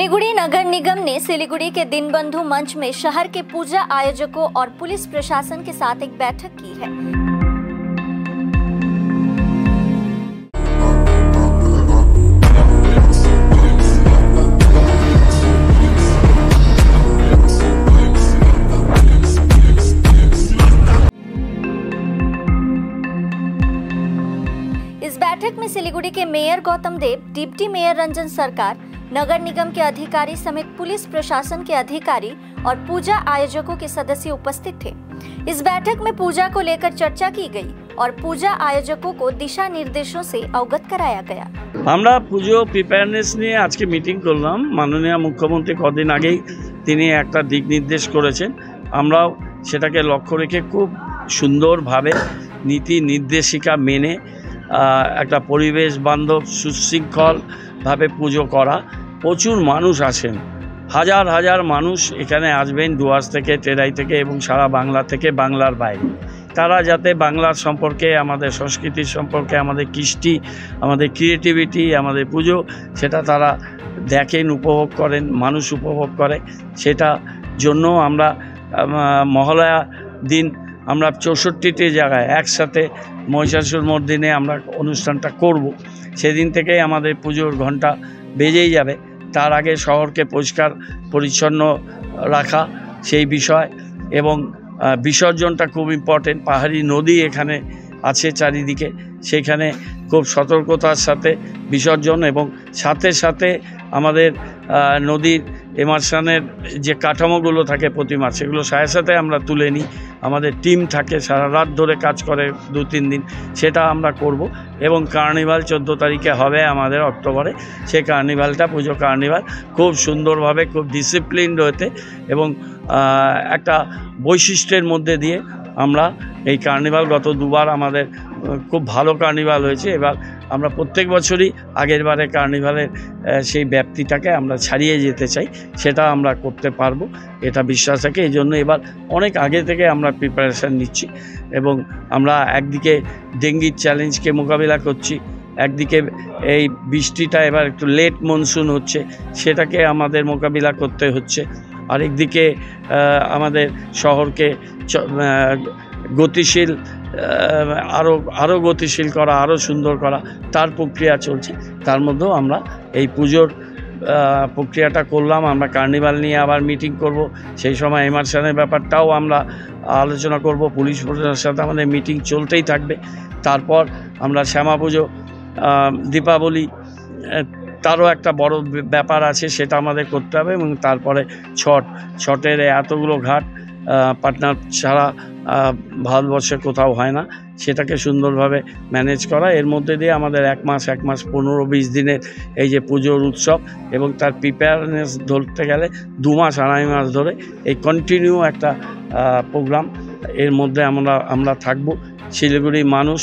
सिलीगुड़ी नगर निगम ने सिलीगुड़ी के दीनबंधु मंच में शहर के पूजा आयोजकों और पुलिस प्रशासन के साथ एक बैठक की है। इस बैठक में सिलीगुड़ी के मेयर गौतम देव, डिप्टी मेयर रंजन सरकार, नगर निगम के अधिकारी समेत पुलिस प्रशासन के अधिकारी और पूजा आयोजकों के सदस्य उपस्थित थे। इस बैठक में पूजा को लेकर चर्चा की गई और पूजा आयोजकों को दिशा निर्देशों से अवगत कराया गया। আমরা পুজো প্রিপেয়ারনেস নিয়ে আজকে মিটিং করলাম। মাননীয় মুখ্যমন্ত্রী কদিন আগেই তিনি একটা দিক নির্দেশ করেছেন, আমরাও সেটাকে লক্ষ্য রেখে খুব সুন্দরভাবে নীতি নির্দেশিকা মেনে একটা পরিবেশ বান্ধব সুশৃঙ্খলভাবে পুজো করা। প্রচুর মানুষ আসেন, হাজার হাজার মানুষ এখানে আসবেন ডুয়ার্স থেকে, টেরাই থেকে এবং সারা বাংলা থেকে, বাংলার বাইরে। তারা যাতে বাংলার সম্পর্কে, আমাদের সংস্কৃতির সম্পর্কে, আমাদের কৃষ্টি, আমাদের ক্রিয়েটিভিটি, আমাদের পুজো, সেটা তারা দেখেন, উপভোগ করেন, মানুষ উপভোগ করে। সেটা জন্য আমরা মহালয়া দিন আমরা 64টি জায়গায় একসাথে মহিষাসুর মর্দিনে আমরা অনুষ্ঠানটা করব। সেদিন থেকেই আমাদের পুজোর ঘন্টা বেজেই যাবে। তার আগে শহরকে পরিষ্কার পরিচ্ছন্ন রাখা সেই বিষয়, এবং বিসর্জনটা খুব ইম্পর্টেন্ট। পাহাড়ি নদী এখানে আছে চারিদিকে, সেখানে খুব সতর্কতার সাথে বিসর্জন, এবং সাথে সাথে আমাদের নদীর এমার্শনের যে কাঠামোগুলো থাকে প্রতিমা, সেগুলো সাথে সাথে আমরা তুলে নিই। আমাদের টিম থাকে, সারা রাত ধরে কাজ করে 2-3 দিন, সেটা আমরা করব। এবং কার্নিভাল 14 তারিখে হবে আমাদের অক্টোবরে। সেই কার্নিভালটা, পুজো কার্নিভাল খুব সুন্দরভাবে, খুব ডিসিপ্লিনড হতে এবং একটা বৈশিষ্ট্যের মধ্যে দিয়ে আমরা এই কার্নিভাল, গত 2বার আমাদের খুব ভালো কার্নিভাল হয়েছে। এবার আমরা প্রত্যেক বছরই আগের বারে কার্নিভালের সেই ব্যাপ্তিটাকে আমরা ছাড়িয়ে যেতে চাই, সেটা আমরা করতে পারবো, এটা বিশ্বাস থাকে। এই জন্য এবার অনেক আগে থেকে আমরা প্রিপারেশান নিচ্ছি, এবং আমরা একদিকে ডেঙ্গির চ্যালেঞ্জকে মোকাবিলা করছি, একদিকে এই বৃষ্টিটা এবার একটু লেট মনসুন হচ্ছে, সেটাকে আমাদের মোকাবিলা করতে হচ্ছে। আরেকদিকে আমাদের শহরকে গতিশীল, আরও গতিশীল করা, আরও সুন্দর করা, তার প্রক্রিয়া চলছে। তার মধ্যেও আমরা এই পুজোর প্রক্রিয়াটা করলাম। আমরা কার্নিভাল নিয়ে আবার মিটিং করব, সেই সময় এমার্শনের ব্যাপারটাও আমরা আলোচনা করব। পুলিশ প্রশাসনের সাথে আমাদের মিটিং চলতেই থাকবে। তারপর আমরা শ্যামা পুজো, দীপাবলি, তারও একটা বড় ব্যাপার আছে, সেটা আমাদের করতে হবে। এবং তারপরে ছটের এতগুলো ঘাট পাটনার ছাড়া ভারতবর্ষে কোথাও হয় না, সেটাকে সুন্দরভাবে ম্যানেজ করা। এর মধ্যে দিয়ে আমাদের 1 মাস 15-20 দিনের এই যে পুজোর উৎসব, এবং তার প্রিপেয়ারনেস ধরতে গেলে 2 মাস 2.5 মাস ধরে এই কন্টিনিউ একটা প্রোগ্রাম, এর মধ্যে আমরা থাকব। শিলিগুড়ির মানুষ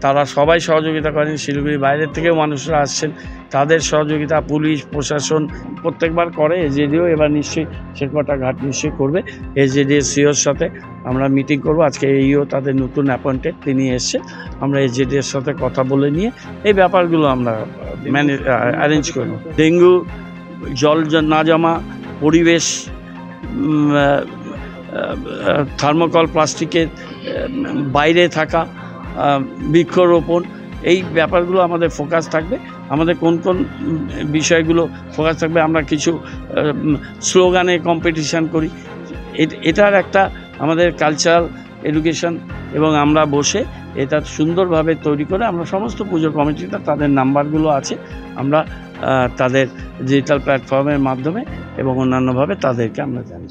তারা সবাই সহযোগিতা করেন, শিলিগুড়ির বাইরের থেকেও মানুষরা আসছেন, তাদের সহযোগিতা পুলিশ প্রশাসন প্রত্যেকবার করে। এসজেডিও এবার নিশ্চয়ই শেরকটা ঘাট নিশ্চয়ই করবে। এসজেডিএর সিওর সাথে আমরা মিটিং করব। আজকে এইও তাদের নতুন অ্যাপয়েন্টেড, তিনি এসছে। আমরা এসজেডিএর সাথে কথা বলে নিয়ে এই ব্যাপারগুলো আমরা অ্যারেঞ্জ করব। ডেঙ্গু, জল না জমা, পরিবেশ, থার্মোকল প্লাস্টিকের বাইরে থাকা, বৃক্ষরোপণ, এই ব্যাপারগুলো আমাদের ফোকাস থাকবে। আমাদের কোন কোন বিষয়গুলো ফোকাস থাকবে, আমরা কিছু স্লোগানে কম্পিটিশান করি, এটার একটা আমাদের কালচারাল এডুকেশন, এবং আমরা বসে এটা সুন্দরভাবে তৈরি করে আমরা সমস্ত পুজো কমিটিটা, তাদের নাম্বারগুলো আছে, আমরা তাদের ডিজিটাল প্ল্যাটফর্মের মাধ্যমে এবং অন্যান্যভাবে তাদেরকে আমরা জানি।